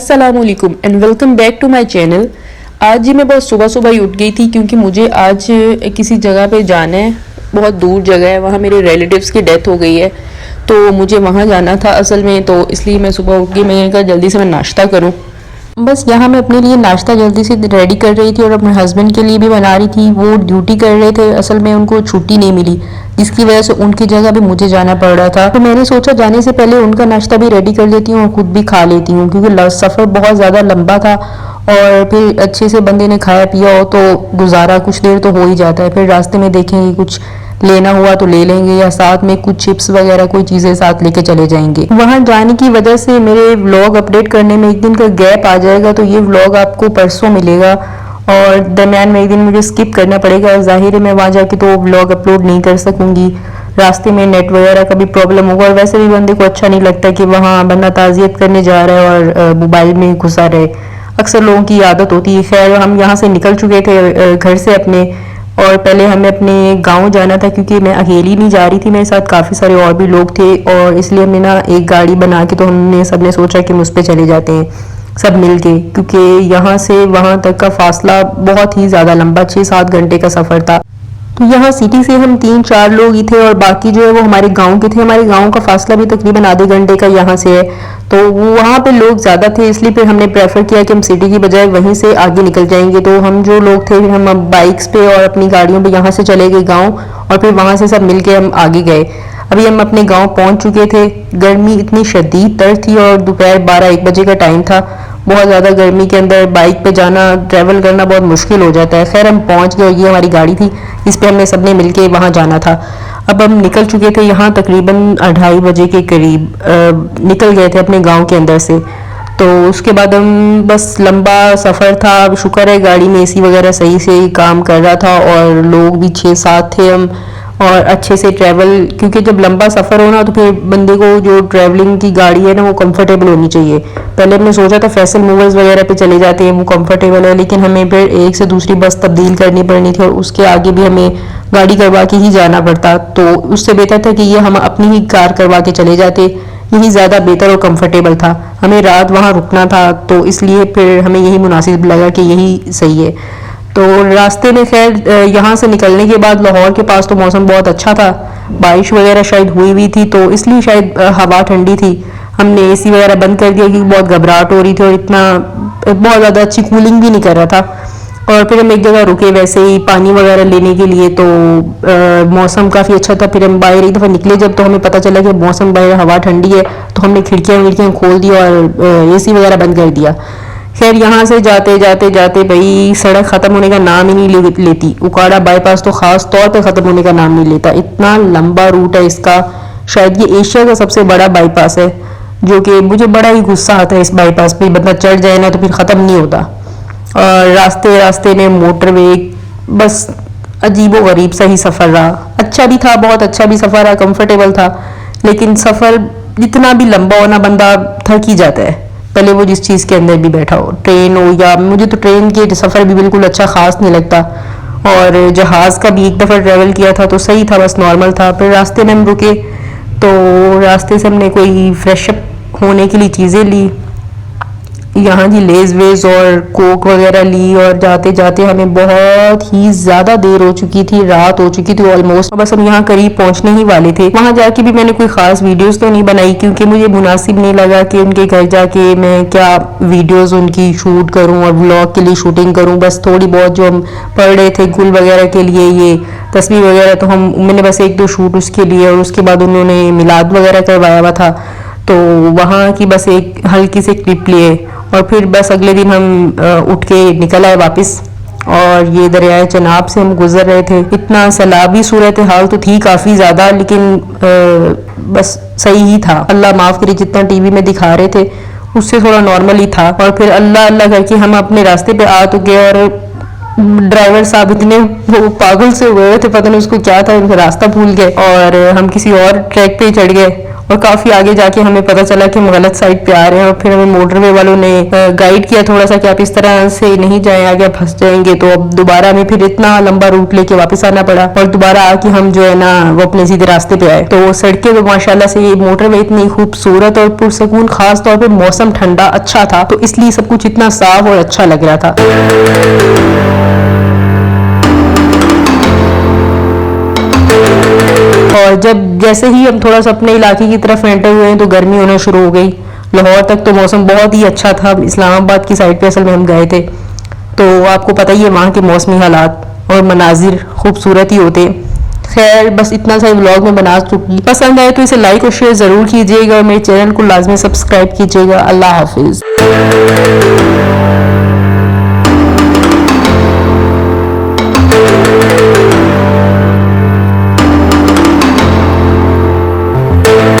अस्सलामुअलैकुम and welcome back to my channel. आज जी मैं बहुत सुबह सुबह ही उठ गई थी क्योंकि मुझे आज किसी जगह पे जाना है। बहुत दूर जगह है, वहाँ मेरे रिलेटिव्स की डेथ हो गई है तो मुझे वहाँ जाना था असल में। तो इसलिए मैं सुबह उठ गई, मैंने कहा जल्दी से मैं नाश्ता करूँ। बस यहाँ मैं अपने लिए नाश्ता जल्दी से रेडी कर रही थी और अपने हस्बैंड के लिए भी बना रही थी। वो ड्यूटी कर रहे थे, असल में उनको छुट्टी नहीं मिली जिसकी वजह से उनकी जगह भी मुझे जाना पड़ रहा था। तो मैंने सोचा जाने से पहले उनका नाश्ता भी रेडी कर लेती हूँ और खुद भी खा लेती हूँ क्योंकि सफ़र बहुत ज़्यादा लंबा था और फिर अच्छे से बंदे ने खाया पिया हो तो गुजारा कुछ देर तो हो ही जाता है। फिर रास्ते में देखेंगे कुछ लेना हुआ तो ले लेंगे या साथ में कुछ चिप्स वगैरह कोई चीज़ें साथ लेके चले जाएंगे। वहाँ जाने की वजह से मेरे व्लॉग अपडेट करने में एक दिन का गैप आ जाएगा तो ये व्लॉग आपको परसों मिलेगा और दरमियान में एक दिन मुझे स्किप करना पड़ेगा। ज़ाहिर है मैं वहाँ जाके तो व्लॉग अपलोड नहीं कर सकूँगी, रास्ते में नेट वगैरह का भी प्रॉब्लम होगा और वैसे भी बंदे को अच्छा नहीं लगता कि वहाँ बंदा ताज़ियत करने जा रहा है और मोबाइल में घुसा रहे। अक्सर लोगों की आदत होती है। खैर हम यहाँ से निकल चुके थे घर से अपने, और पहले हमें अपने गांव जाना था क्योंकि मैं अकेली नहीं जा रही थी, मेरे साथ काफ़ी सारे और भी लोग थे और इसलिए हमने ना एक गाड़ी बना के तो हमने सबने सोचा कि हम उस पर चले जाते हैं सब मिल के, क्योंकि यहाँ से वहाँ तक का फासला बहुत ही ज़्यादा लंबा 6-7 घंटे का सफ़र था। तो यहाँ सिटी से हम 3-4 लोग ही थे और बाकी जो है वो हमारे गांव के थे। हमारे गांव का फासला भी तकरीबन आधे घंटे का यहाँ से है, तो वहाँ पे लोग ज़्यादा थे इसलिए फिर हमने प्रेफर किया कि हम सिटी की बजाय वहीं से आगे निकल जाएंगे। तो हम जो लोग थे फिर हम बाइक्स पे और अपनी गाड़ियों पे यहाँ से चले गए गाँव और फिर वहाँ से सब मिल के हम आगे गए। अभी हम अपने गाँव पहुँच चुके थे। गर्मी इतनी शदीद तर थी और दोपहर 12-1 बजे का टाइम था। बहुत ज़्यादा गर्मी के अंदर बाइक पे जाना ट्रैवल करना बहुत मुश्किल हो जाता है। खैर हम पहुँच गए, ये हमारी गाड़ी थी, इस पे हमने सबने मिलके वहाँ जाना था। अब हम निकल चुके थे यहाँ तकरीबन 2:30 बजे के करीब निकल गए थे अपने गांव के अंदर से। तो उसके बाद हम बस लंबा सफ़र था। अब शुक्र है गाड़ी में एसी वगैरह सही से काम कर रहा था और लोग भी 6-7 थे हम और अच्छे से ट्रैवल, क्योंकि जब लंबा सफ़र हो ना तो फिर बंदे को जो ट्रैवलिंग की गाड़ी है ना वो कंफर्टेबल होनी चाहिए। पहले हमने सोचा था फैसल मूवर्स वगैरह पे चले जाते हैं, वो कंफर्टेबल है, लेकिन हमें फिर एक से दूसरी बस तब्दील करनी पड़नी थी और उसके आगे भी हमें गाड़ी करवा के ही जाना पड़ता। तो उससे बेहतर था कि ये हम अपनी ही कार करवा के चले जाते, यही ज़्यादा बेहतर और कंफर्टेबल था। हमें रात वहाँ रुकना था तो इसलिए फिर हमें यही मुनासिब लगा कि यही सही है। तो रास्ते में खैर यहाँ से निकलने के बाद लाहौर के पास तो मौसम बहुत अच्छा था, बारिश वगैरह शायद हुई थी तो इसलिए शायद हवा ठंडी थी। हमने एसी वगैरह बंद कर दिया क्योंकि बहुत घबराहट हो रही थी और इतना बहुत ज़्यादा अच्छी कूलिंग भी नहीं कर रहा था। और फिर हम एक जगह रुके वैसे ही पानी वगैरह लेने के लिए, तो मौसम काफ़ी अच्छा था। फिर हम बाहर एक दफ़ा निकले जब तो हमें पता चला कि मौसम बाहर हवा ठंडी है, तो हमने खिड़कियाँ खोल दी और एसी वगैरह बंद कर दिया। खैर यहाँ से जाते जाते जाते भाई सड़क ख़त्म होने का नाम ही नहीं लेती। उकाड़ा बाईपास तो ख़ास तौर पे ख़त्म होने का नाम नहीं लेता, इतना लंबा रूट है इसका। शायद ये एशिया का सबसे बड़ा बाईपास है, जो कि मुझे बड़ा ही गुस्सा आता है इस बाईपास पे। बंदा चढ़ जाए ना तो फिर ख़त्म नहीं होता और रास्ते रास्ते में मोटरवे, बस अजीबो गरीब सा ही सफ़र रहा। अच्छा भी था, बहुत अच्छा भी सफ़र रहा, कंफर्टेबल था, लेकिन सफ़र जितना भी लंबा होना बंदा थक ही जाता है, पहले वो जिस चीज़ के अंदर भी बैठा हो, ट्रेन हो या मुझे तो ट्रेन के सफ़र भी बिल्कुल अच्छा ख़ास नहीं लगता। और जहाज़ का भी एक दफ़ा ट्रैवल किया था तो सही था, बस नॉर्मल था। फिर रास्ते में हम रुके तो रास्ते से हमने कोई फ्रेश अप होने के लिए चीज़ें ली, यहाँ जी लेज वेज और कोक वगैरह ली और जाते जाते हमें बहुत ही ज़्यादा देर हो चुकी थी, रात हो चुकी थी ऑलमोस्ट। बस हम यहाँ करीब पहुँचने ही वाले थे। वहाँ जाके भी मैंने कोई ख़ास वीडियोस तो नहीं बनाई क्योंकि मुझे मुनासिब नहीं लगा कि उनके घर जाके मैं क्या वीडियोस उनकी शूट करूँ और व्लॉग के लिए शूटिंग करूँ। बस थोड़ी बहुत जो हम पढ़ रहे थे गुल वगैरह के लिए, ये तस्वीर वगैरह, तो मैंने बस 1-2 शूट उसके लिए और उसके बाद उन्होंने मिलाद वगैरह करवाया हुआ था तो वहाँ की बस एक हल्की सी क्लिप लिए और फिर बस अगले दिन हम उठ के निकल आए वापस। और ये दरियाए चनाब से हम गुजर रहे थे। इतना सैलाबी सूरत हाल तो थी काफ़ी ज़्यादा, लेकिन बस सही ही था। अल्लाह माफ़ करे, जितना टीवी में दिखा रहे थे उससे थोड़ा नॉर्मल ही था। और फिर अल्लाह अल्लाह करके हम अपने रास्ते पे आ तो गए और ड्राइवर साहब इतने वो पागल से हुए थे, पता नहीं उसको क्या था, उनका रास्ता भूल गए और हम किसी और ट्रैक पे चढ़ गए और काफी आगे जाके हमें पता चला कि हम गलत साइड पे आ रहे हैं और फिर हमें मोटरवे वालों ने गाइड किया थोड़ा सा कि आप इस तरह से नहीं जाएं, आगे आप फंस जाएंगे। तो अब दोबारा हमें फिर इतना लंबा रूट लेके वापस आना पड़ा और दोबारा आके हम जो है ना वो अपने सीधे रास्ते पे आए। तो सड़कें तो माशाल्लाह से ये मोटरवे इतनी खूबसूरत और पुरसकून, खास तौर पे मौसम ठंडा अच्छा था तो इसलिए सब कुछ इतना साफ और अच्छा लग रहा था। और जब जैसे ही हम थोड़ा सा अपने इलाके की तरफ एंटर हुए तो गर्मी होना शुरू हो गई। लाहौर तक तो मौसम बहुत ही अच्छा था, इस्लामाबाद की साइड पे असल में हम गए थे तो आपको पता ही है वहाँ के मौसमी हालात और मनाजिर खूबसूरत ही होते। खैर बस इतना सा व्लॉग में बना चुकी, पसंद आए तो इसे लाइक और शेयर ज़रूर कीजिएगा और मेरे चैनल को लाजमी सब्सक्राइब कीजिएगा। अल्लाह हाफिज़।